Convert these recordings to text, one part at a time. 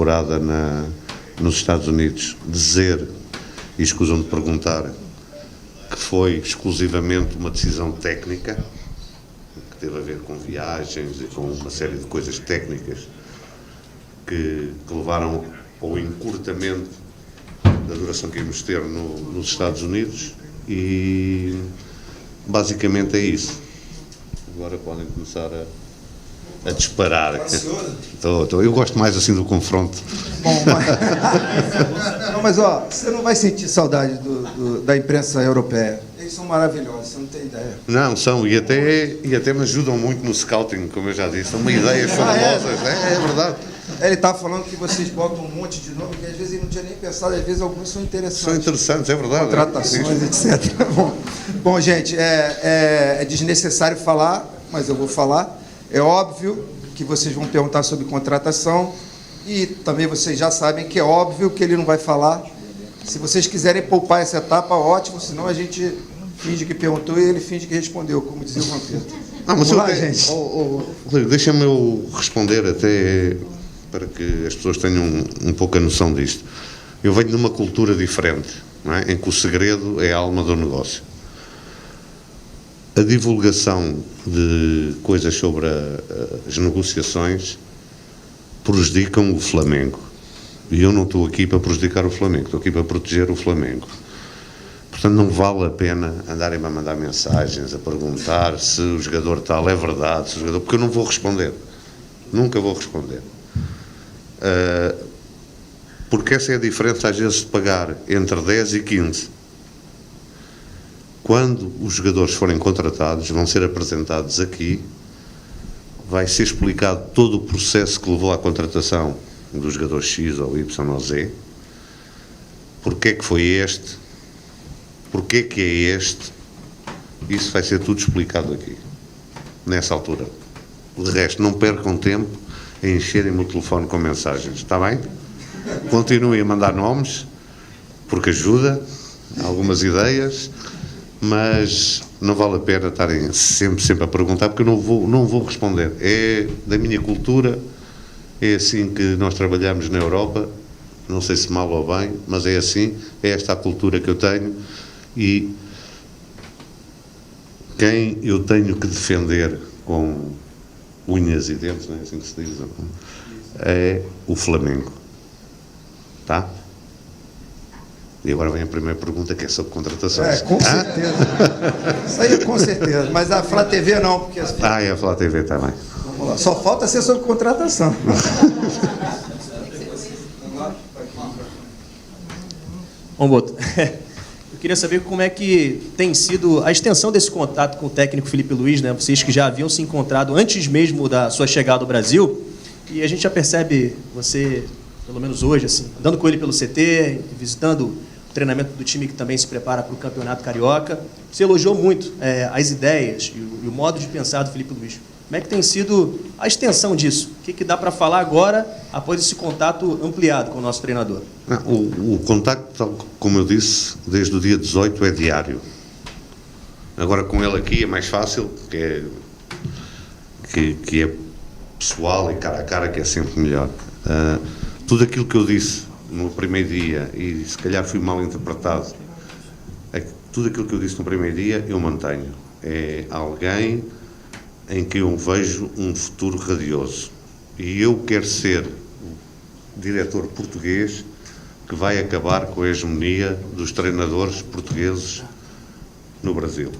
procurada nos Estados Unidos dizer, e escusam de perguntar, que foi exclusivamente uma decisão técnica, que teve a ver com viagens e com uma série de coisas técnicas que levaram ao encurtamento da duração que íamos ter nos Estados Unidos, e basicamente é isso. Agora podem começar a disparar. Eu gosto mais assim do confronto. Bom, mas ó, você não vai sentir saudade da imprensa europeia. Eles são maravilhosos, você não tem ideia. Não, são, e até me ajudam muito no scouting, como eu já disse. São ideias fabulosas, é verdade. Ele estava falando que vocês botam um monte de nome, que às vezes ele não tinha nem pensado, às vezes alguns são interessantes. São interessantes, é verdade. Contratações, etc. Bom, gente, é desnecessário falar, mas eu vou falar. É óbvio que vocês vão perguntar sobre contratação e também vocês já sabem que é óbvio que ele não vai falar. Se vocês quiserem poupar essa etapa, ótimo, senão a gente finge que perguntou e ele finge que respondeu, como dizia o Vampiro. Mas gente. Deixa-me eu responder até para que as pessoas tenham um pouco a noção disto. Eu venho de uma cultura diferente, não é? Em que o segredo é a alma do negócio. A divulgação de coisas sobre as negociações prejudicam o Flamengo. E eu não estou aqui para prejudicar o Flamengo, estou aqui para proteger o Flamengo. Portanto, não vale a pena andarem a mandar mensagens, a perguntar se o jogador tal é verdade, se o jogador... porque eu não vou responder. Nunca vou responder. Porque essa é a diferença, às vezes, de pagar entre 10 e 15. Quando os jogadores forem contratados, vão ser apresentados aqui, vai ser explicado todo o processo que levou à contratação do jogador X ou Y ou Z, porque é que foi este, porque é que é este, isso vai ser tudo explicado aqui, nessa altura. De resto, não percam tempo a encherem-me o telefone com mensagens, está bem? Continuem a mandar nomes, porque ajuda, algumas ideias, mas não vale a pena estarem sempre a perguntar, porque eu não vou responder. É da minha cultura, é assim que nós trabalhamos na Europa, não sei se mal ou bem, mas é assim, é esta a cultura que eu tenho, e quem eu tenho que defender com unhas e dentes, não é assim que se diz, é o Flamengo. Tá? E agora vem a primeira pergunta, que é sobre contratações. Com certeza. Isso aí com certeza. Mas a Flá TV não, porque... é a Flá TV também. Vamos lá. Só falta ser sobre contratação. Bom, Boto, eu queria saber como é que tem sido a extensão desse contato com o técnico Felipe Luiz, né? Vocês que já haviam se encontrado antes mesmo da sua chegada ao Brasil, e a gente já percebe você, pelo menos hoje, assim, andando com ele pelo CT, visitando o treinamento do time que também se prepara para o Campeonato Carioca. Você elogiou muito as ideias e o modo de pensar do Felipe Luiz. Como é que tem sido a extensão disso? O que dá para falar agora, após esse contato ampliado com o nosso treinador? O contacto, como eu disse, desde o dia 18 é diário. Agora com ele aqui é mais fácil, que é pessoal e cara a cara, que é sempre melhor. Tudo aquilo que eu disse no primeiro dia, e se calhar fui mal interpretado, tudo aquilo que eu disse no primeiro dia, eu mantenho. É alguém em que eu vejo um futuro radioso. E eu quero ser o diretor português que vai acabar com a hegemonia dos treinadores portugueses no Brasil.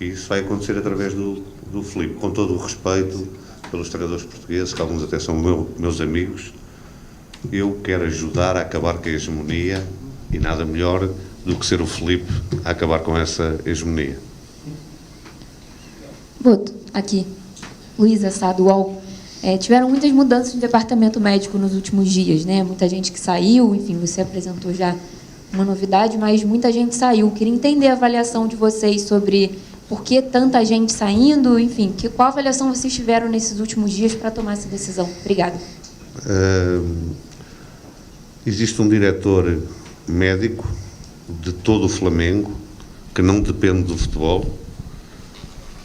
E isso vai acontecer através do Filipe, com todo o respeito pelos treinadores portugueses, que alguns até são meus amigos. Eu quero ajudar a acabar com a hegemonia, e nada melhor do que ser o Filipe a acabar com essa hegemonia. Boto, aqui. Luísa Sadual. Tiveram muitas mudanças no departamento médico nos últimos dias, né? Muita gente que saiu, enfim, você apresentou já uma novidade, mas muita gente saiu. Queria entender a avaliação de vocês sobre por que tanta gente saindo, enfim, qual avaliação vocês tiveram nesses últimos dias para tomar essa decisão? Obrigada. Existe um diretor médico de todo o Flamengo, que não depende do futebol,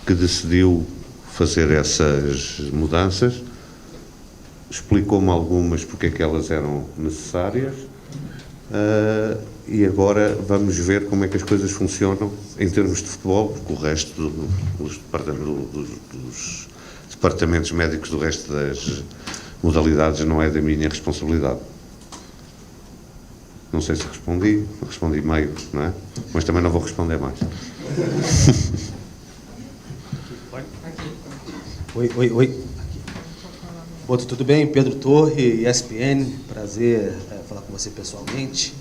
que decidiu fazer essas mudanças. explicou-me algumas porque é que elas eram necessárias, e agora vamos ver como é que as coisas funcionam em termos de futebol, porque o resto dos departamentos médicos do resto das modalidades não é da minha responsabilidade. Não sei se respondi meio, não é? Mas também não vou responder mais. Oi. Boto, tudo bem? Pedro Torre, ESPN, prazer falar com você pessoalmente.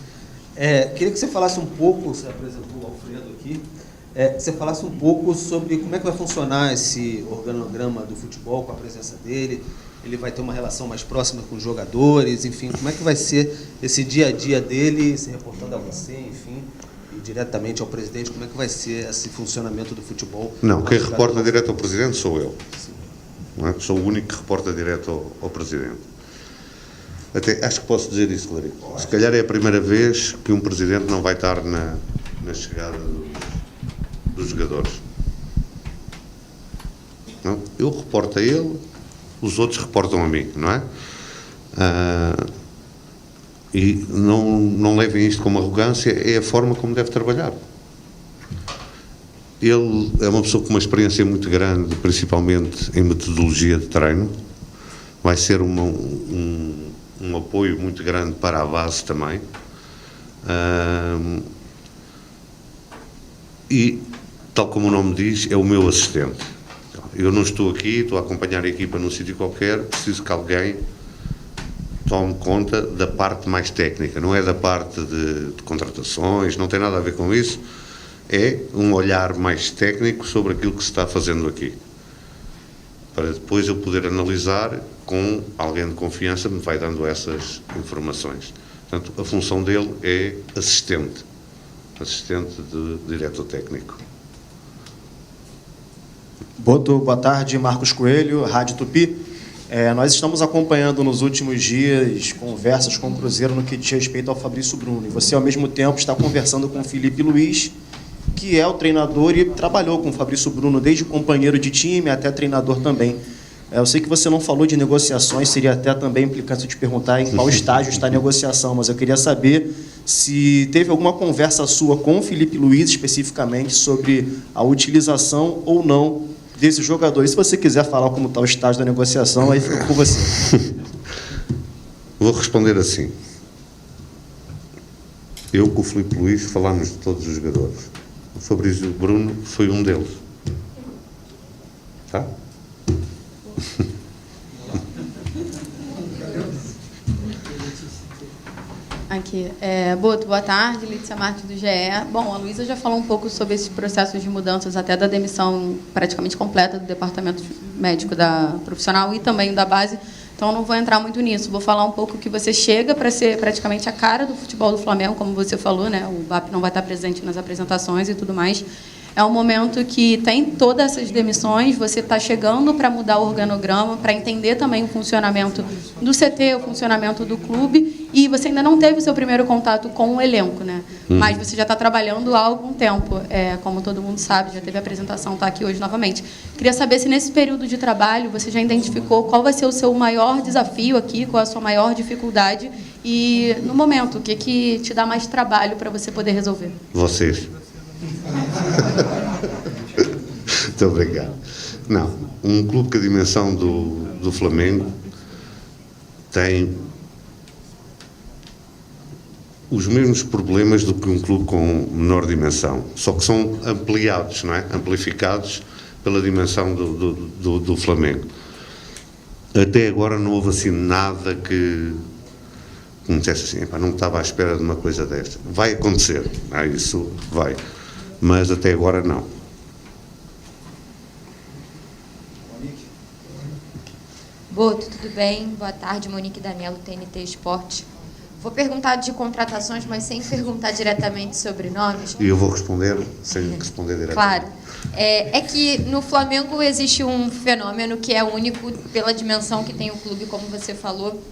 Queria que você falasse um pouco, você apresentou o Alfredo aqui, que você falasse um pouco sobre como é que vai funcionar esse organograma do futebol com a presença dele. Ele vai ter uma relação mais próxima com os jogadores, enfim, como é que vai ser esse dia a dia dele, se reportando a você, enfim, e diretamente ao presidente, como é que vai ser esse funcionamento do futebol? Não, quem reporta direto ao presidente sou eu. Não é? Sou o único que reporta direto ao presidente. Até acho que posso dizer isso, Clarico. Se calhar é a primeira vez que um presidente não vai estar na chegada dos jogadores. Não? Eu reporto a ele, os outros reportam a mim, não é? E não levem isto como arrogância, é a forma como deve trabalhar. Ele é uma pessoa com uma experiência muito grande, principalmente em metodologia de treino. Vai ser um apoio muito grande para a base também. E, tal como o nome diz, é o meu assistente. Eu não estou aqui, estou a acompanhar a equipa num sítio qualquer, preciso que alguém tome conta da parte mais técnica, não é da parte de contratações, não tem nada a ver com isso, é um olhar mais técnico sobre aquilo que se está fazendo aqui, para depois eu poder analisar com alguém de confiança que me vai dando essas informações. Portanto, a função dele é assistente de diretor técnico. Boa tarde, Marcos Coelho, Rádio Tupi. Nós estamos acompanhando nos últimos dias conversas com o Cruzeiro no que diz respeito ao Fabrício Bruno. E você, ao mesmo tempo, está conversando com o Felipe Luiz, que é o treinador e trabalhou com o Fabrício Bruno desde companheiro de time até treinador também. Eu sei que você não falou de negociações, seria até também implicante te perguntar em qual estágio está a negociação, mas eu queria saber se teve alguma conversa sua com o Felipe Luiz, especificamente, sobre a utilização ou não desse jogador. E se você quiser falar como está o estágio da negociação, aí fica com você. Vou responder assim. Eu com o Filipe Luiz falámos de todos os jogadores. O Fabrício Bruno foi um deles. Tá? Aqui. Boa tarde, Lídia Marques do GE. Bom, a Luísa já falou um pouco sobre esses processos de mudanças, até da demissão praticamente completa do departamento médico da profissional e também da base, então não vou entrar muito nisso. Vou falar um pouco que você chega para ser praticamente a cara do futebol do Flamengo, como você falou, né? O BAP não vai estar presente nas apresentações e tudo mais. É um momento que tem todas essas demissões, você está chegando para mudar o organograma, para entender também o funcionamento do CT, o funcionamento do clube, e você ainda não teve o seu primeiro contato com o elenco, né? Mas você já está trabalhando há algum tempo, como todo mundo sabe, já teve a apresentação, está aqui hoje novamente. Queria saber se nesse período de trabalho você já identificou qual vai ser o seu maior desafio aqui, qual a sua maior dificuldade, e no momento, o que te dá mais trabalho para você poder resolver? Vocês. Muito obrigado. Não, um clube com a dimensão do Flamengo tem os mesmos problemas do que um clube com menor dimensão, só que são ampliados, não é? Amplificados pela dimensão do Flamengo. Até agora não houve assim nada que me dissesse assim, não estava à espera de uma coisa desta. Vai acontecer, isso vai. Mas até agora não. Boto, tudo bem? Boa tarde, Monique Danello, TNT Esporte. Vou perguntar de contratações, mas sem perguntar diretamente sobre nomes. E eu vou responder sem responder diretamente. Claro. É que no Flamengo existe um fenômeno que é único pela dimensão que tem o clube, como você falou.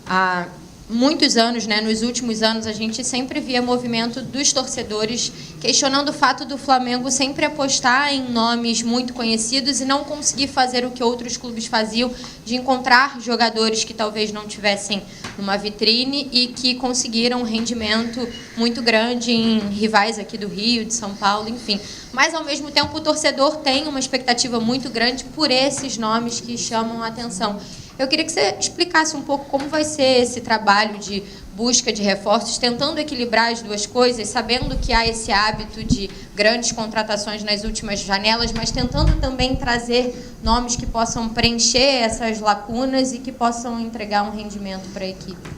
Há muitos anos, né, nos últimos anos, a gente sempre via movimento dos torcedores questionando o fato do Flamengo sempre apostar em nomes muito conhecidos e não conseguir fazer o que outros clubes faziam, de encontrar jogadores que talvez não tivessem numa vitrine e que conseguiram um rendimento muito grande em rivais aqui do Rio, de São Paulo, enfim. Mas, ao mesmo tempo, o torcedor tem uma expectativa muito grande por esses nomes que chamam a atenção. Eu queria que você explicasse um pouco como vai ser esse trabalho de busca de reforços, tentando equilibrar as duas coisas, sabendo que há esse hábito de grandes contratações nas últimas janelas, mas tentando também trazer nomes que possam preencher essas lacunas e que possam entregar um rendimento para a equipe.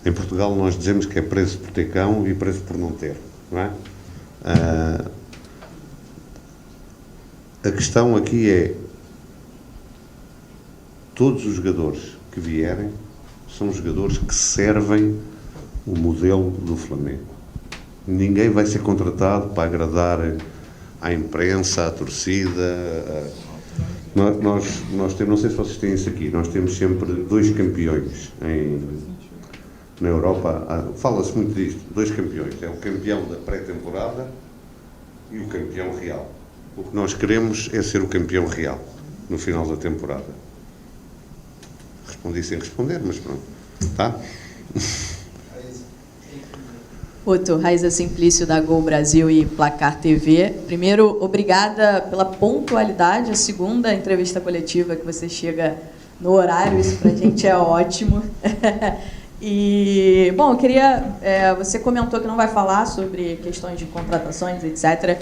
Em Portugal nós dizemos que é preço por ter cão e preço por não ter, não é? A questão aqui é: todos os jogadores que vierem são jogadores que servem o modelo do Flamengo. Ninguém vai ser contratado para agradar à imprensa, à torcida. Nós temos, não sei se vocês têm isso aqui, nós temos sempre 2 campeões na Europa. Fala-se muito disto, 2 campeões. É o campeão da pré-temporada e o campeão real. O que nós queremos é ser o campeão real no final da temporada. Respondi sem responder, mas pronto. Tá? Boto, Raiza Simplício, da Gol Brasil e Placar TV. Primeiro, obrigada pela pontualidade, a segunda entrevista coletiva que você chega no horário, isso pra gente é ótimo. E, bom, eu queria... você comentou que não vai falar sobre questões de contratações, etc.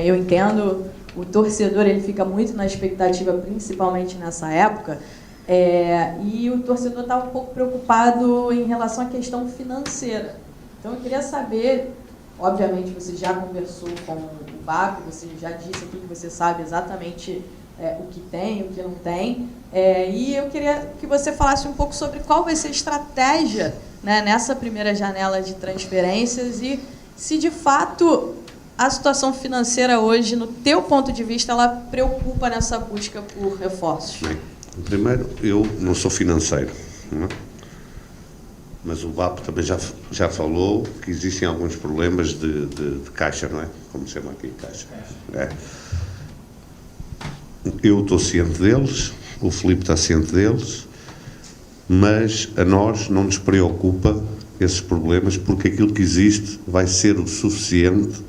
Eu entendo, o torcedor ele fica muito na expectativa, principalmente nessa época, e o torcedor está um pouco preocupado em relação à questão financeira. Então, eu queria saber, obviamente, você já conversou com o BAP, você já disse aqui que você sabe exatamente o que tem, o que não tem, e eu queria que você falasse um pouco sobre qual vai ser a estratégia, né, nessa primeira janela de transferências e se, de fato, a situação financeira hoje, no teu ponto de vista, ela preocupa nessa busca por reforços. Bem, primeiro, eu não sou financeiro, não é? Mas o BAP também já falou que existem alguns problemas de caixa, não é? Como se chama aqui, caixa. Eu estou ciente deles, o Filipe está ciente deles, mas a nós não nos preocupa esses problemas, porque aquilo que existe vai ser o suficiente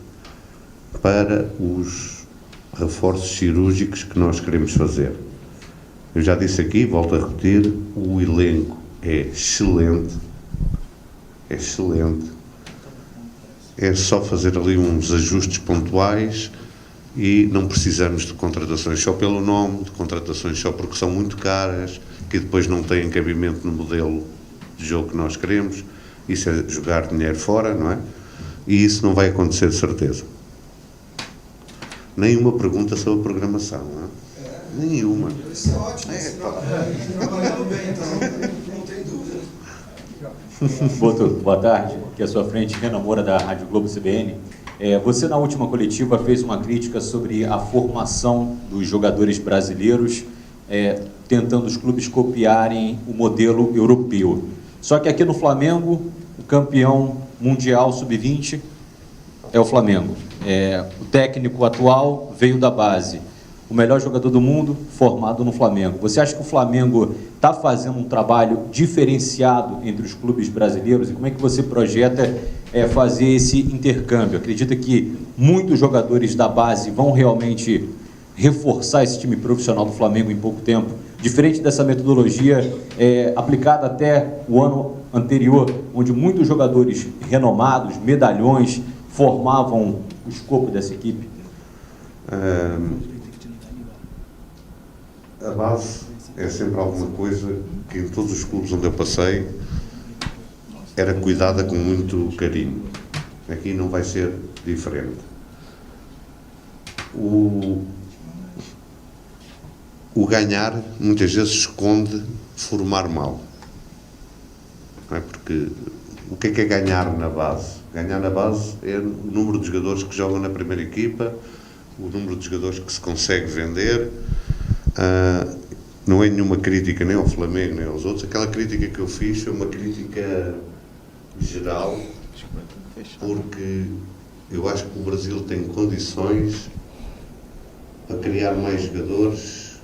para os reforços cirúrgicos que nós queremos fazer. Eu já disse aqui, volto a repetir, o elenco é excelente. É excelente. É só fazer ali uns ajustes pontuais e não precisamos de contratações só pelo nome, de contratações só porque são muito caras, que depois não têm cabimento no modelo de jogo que nós queremos. Isso é jogar dinheiro fora, não é? E isso não vai acontecer de certeza. Nenhuma pergunta sobre a programação, não é? Nenhuma. Isso é ótimo. Trabalhando bem, então, não tem dúvida. Boa tarde. Aqui à sua frente, Renan Moura, da Rádio Globo CBN. Você, na última coletiva, fez uma crítica sobre a formação dos jogadores brasileiros, tentando os clubes copiarem o modelo europeu. Só que aqui no Flamengo, o campeão mundial sub-20 é o Flamengo. O técnico atual veio da base. O melhor jogador do mundo formado no Flamengo. Você acha que o Flamengo está fazendo um trabalho diferenciado entre os clubes brasileiros? E como é que você projeta fazer esse intercâmbio? Acredita que muitos jogadores da base vão realmente reforçar esse time profissional do Flamengo em pouco tempo? Diferente dessa metodologia aplicada até o ano anterior, onde muitos jogadores renomados, medalhões, formavam o escopo dessa equipe? A base é sempre alguma coisa que em todos os clubes onde eu passei era cuidada com muito carinho. Aqui não vai ser diferente. O ganhar muitas vezes esconde formar mal. Não é? Porque o que é ganhar na base? Ganhar na base é o número de jogadores que jogam na primeira equipa, o número de jogadores que se consegue vender. não é nenhuma crítica nem ao Flamengo nem aos outros. Aquela crítica que eu fiz foi uma crítica geral, porque eu acho que o Brasil tem condições para criar mais jogadores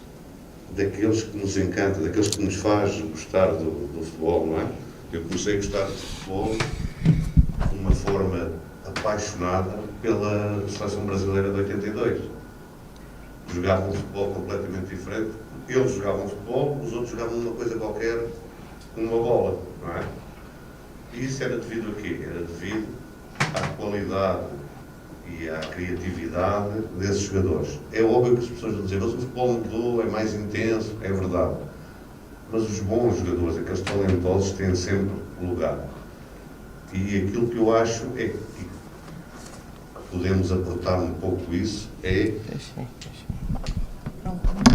daqueles que nos encantam, daqueles que nos faz gostar do futebol, não é? Eu comecei a gostar de futebol de uma forma apaixonada pela seleção brasileira de 82. Jogavam um futebol completamente diferente. Eles jogavam futebol, os outros jogavam uma coisa qualquer, uma bola, não é? E isso era devido a quê? Era devido à qualidade e à criatividade desses jogadores. É óbvio que as pessoas vão dizer, mas o futebol mudou, é mais intenso, é verdade. Mas os bons jogadores, aqueles talentosos, têm sempre lugar. E aquilo que eu acho é que podemos aportar um pouco isso, é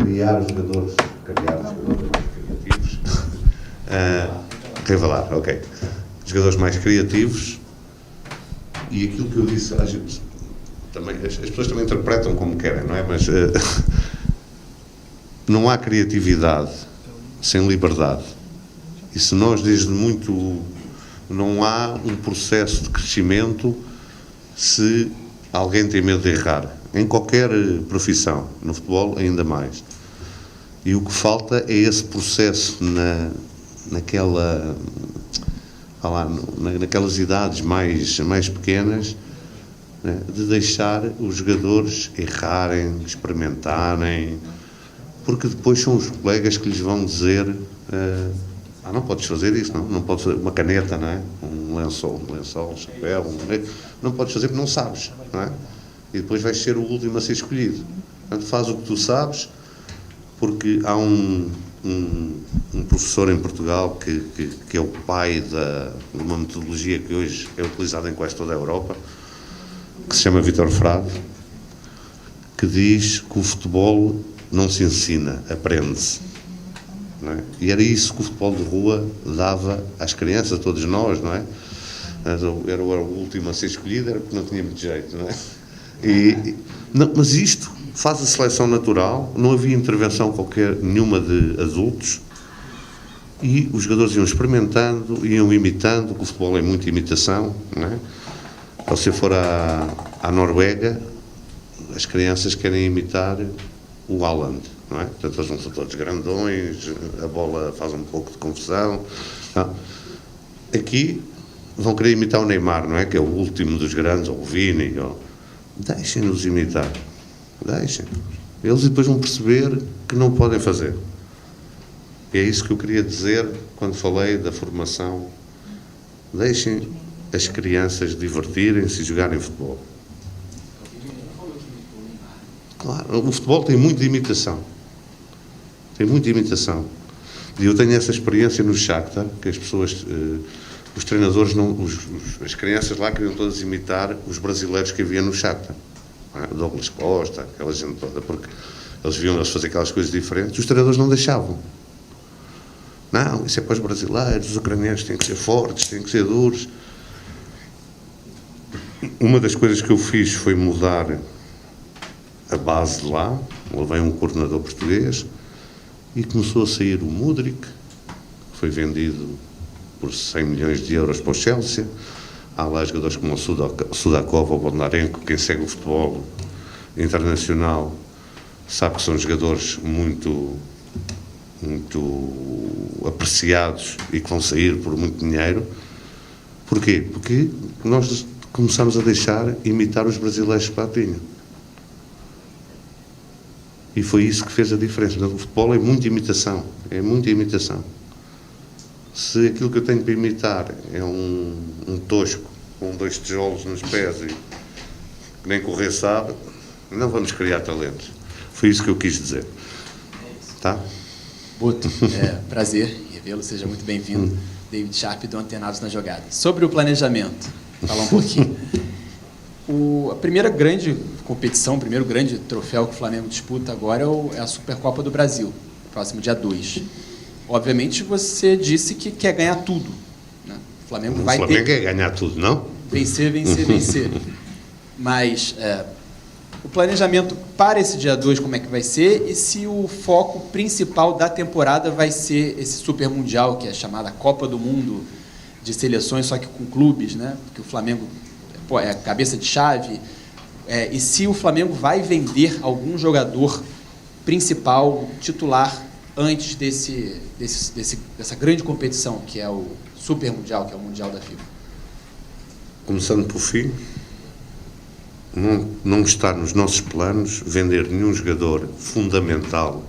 criar jogadores mais criativos. Revelar, ok. Jogadores mais criativos. E aquilo que eu disse, também, as pessoas também interpretam como querem, não é? Mas não há criatividade sem liberdade. E se nós, desde muito, não há um processo de crescimento se alguém tem medo de errar. Em qualquer profissão, no futebol ainda mais. E o que falta é esse processo naquelas idades mais pequenas, né, de deixar os jogadores errarem, experimentarem, porque depois são os colegas que lhes vão dizer não podes fazer isso, não podes fazer uma caneta, não é? Um lençol, chapéu, não podes fazer porque não sabes, não é? E depois vais ser o último a ser escolhido. Portanto, faz o que tu sabes, porque há um professor em Portugal que é o pai de uma metodologia que hoje é utilizada em quase toda a Europa, que se chama Vítor Frade, que diz que o futebol não se ensina, aprende-se. Não é? E era isso que o futebol de rua dava às crianças, a todos nós, não é? Era o último a ser escolhido, era porque não tinha muito jeito, não é? Mas isto faz a seleção natural, não havia intervenção qualquer nenhuma de adultos, e os jogadores iam experimentando, iam imitando, que o futebol é muita imitação, não é? Se você for à Noruega, as crianças querem imitar o Haaland, não é? Portanto, eles não são todos grandões, a bola faz um pouco de confusão. Não. Aqui vão querer imitar o Neymar, não é? Que é o último dos grandes, ou o Vini. Deixem-nos imitar. Deixem. Eles depois vão perceber que não podem fazer. E é isso que eu queria dizer quando falei da formação. Deixem as crianças divertirem-se e jogarem futebol. Claro, o futebol tem muita imitação. Tem muita imitação. E eu tenho essa experiência no Shakhtar, que as pessoas, os treinadores, as crianças lá queriam todas imitar os brasileiros que havia no Shakhtar. Douglas Costa, aquela gente toda, porque eles viam eles fazer aquelas coisas diferentes, os treinadores não deixavam. Não, isso é para os brasileiros, os ucranianos têm que ser fortes, têm que ser duros. Uma das coisas que eu fiz foi mudar a base de lá, levei um coordenador português e começou a sair o Mudryk, que foi vendido por 100 milhões de euros para o Chelsea. Há lá jogadores como o Sudakov ou o Bondarenko, quem segue o futebol internacional sabe que são jogadores muito apreciados e que vão sair por muito dinheiro. Porquê? Porque nós começamos a deixar imitar os brasileiros que lá tinham. E foi isso que fez a diferença. O futebol é muita imitação. É muita imitação. Se aquilo que eu tenho para imitar é um tosco com 2 tijolos nos pés e que nem correr sabe, não vamos criar talentos. Foi isso que eu quis dizer. Tá? Boto, prazer revê-lo, seja muito bem-vindo. David Sharp, do Antenados na Jogada. Sobre o planejamento, falar um pouquinho. A primeira grande competição, o primeiro grande troféu que o Flamengo disputa agora é a Supercopa do Brasil, próximo dia 2. Obviamente, você disse que quer ganhar tudo. Né? O Flamengo quer ganhar tudo, não? Vencer, vencer, vencer. Mas o planejamento para esse dia 2, como é que vai ser, e se o foco principal da temporada vai ser esse Super Mundial, que é chamada Copa do Mundo de seleções, só que com clubes, né? Porque o Flamengo é cabeça de chave, e se o Flamengo vai vender algum jogador principal, titular, antes dessa grande competição, que é o Super Mundial, que é o Mundial da FIFA. Começando por fim, não está nos nossos planos vender nenhum jogador fundamental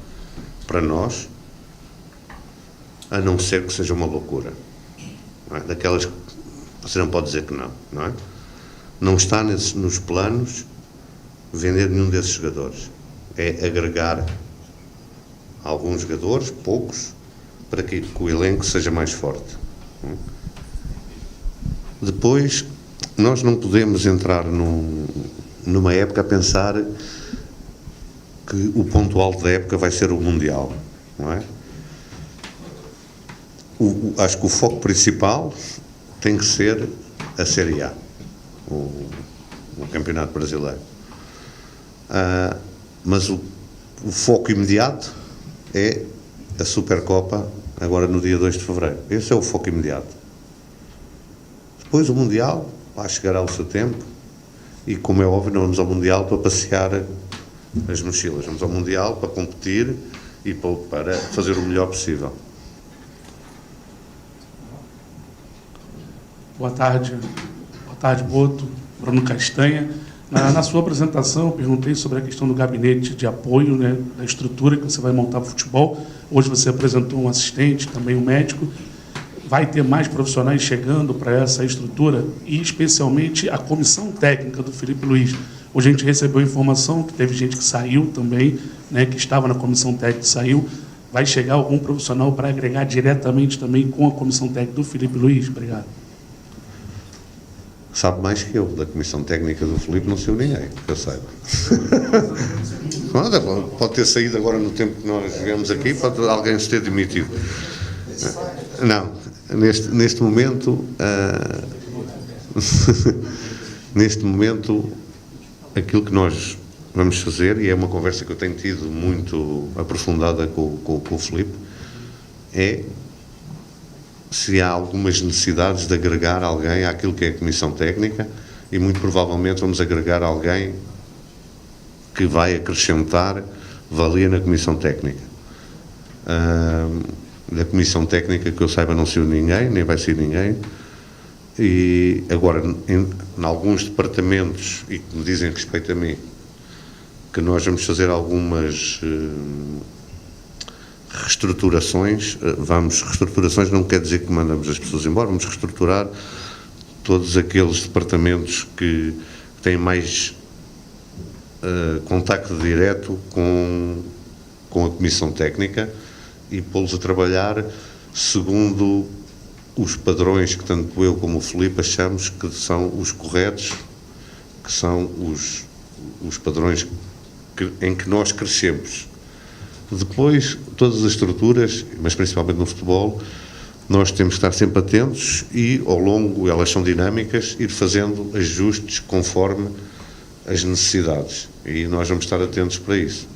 para nós, a não ser que seja uma loucura. Não é? Daquelas que você não pode dizer que não é? Não está nos planos vender nenhum desses jogadores. É agregar alguns jogadores, poucos, para que o elenco seja mais forte. Depois, nós não podemos entrar numa época a pensar que o ponto alto da época vai ser o Mundial, não é? Acho que o foco principal tem que ser a Série A, o Campeonato Brasileiro. Mas o foco imediato é a Supercopa, agora no dia 2 de fevereiro. Esse é o foco imediato. Depois o Mundial, lá chegará o seu tempo, e como é óbvio, não vamos ao Mundial para passear as mochilas, vamos ao Mundial para competir e para fazer o melhor possível. Boa tarde, Boto, Bruno Castanha. Na sua apresentação, eu perguntei sobre a questão do gabinete de apoio, né, da estrutura que você vai montar para o futebol. Hoje você apresentou um assistente, também um médico. Vai ter mais profissionais chegando para essa estrutura e, especialmente, a comissão técnica do Felipe Luiz. Hoje a gente recebeu informação que teve gente que saiu também, né, que estava na comissão técnica e saiu. Vai chegar algum profissional para agregar diretamente também com a comissão técnica do Felipe Luiz? Obrigado. Sabe mais que eu, da comissão técnica do Felipe, não saiu ninguém, que eu saiba. Pode ter saído agora no tempo que nós jogamos aqui, pode alguém se ter demitido. Não, neste momento, neste momento, aquilo que nós vamos fazer, e é uma conversa que eu tenho tido muito aprofundada com o Felipe, é se há algumas necessidades de agregar alguém àquilo que é a comissão técnica, e muito provavelmente vamos agregar alguém que vai acrescentar valia na comissão técnica. Da comissão técnica, que eu saiba, não saiu ninguém, nem vai sair ninguém. E agora, em alguns departamentos, e que me dizem respeito a mim, que nós vamos fazer algumas reestruturações. Reestruturações não quer dizer que mandamos as pessoas embora, vamos reestruturar todos aqueles departamentos que têm mais contacto direto com a comissão técnica e pô-los a trabalhar segundo os padrões que tanto eu como o Felipe achamos que são os corretos, que são os padrões em que nós crescemos. Depois, todas as estruturas, mas principalmente no futebol, nós temos que estar sempre atentos e, ao longo, elas são dinâmicas, ir fazendo ajustes conforme as necessidades. E nós vamos estar atentos para isso.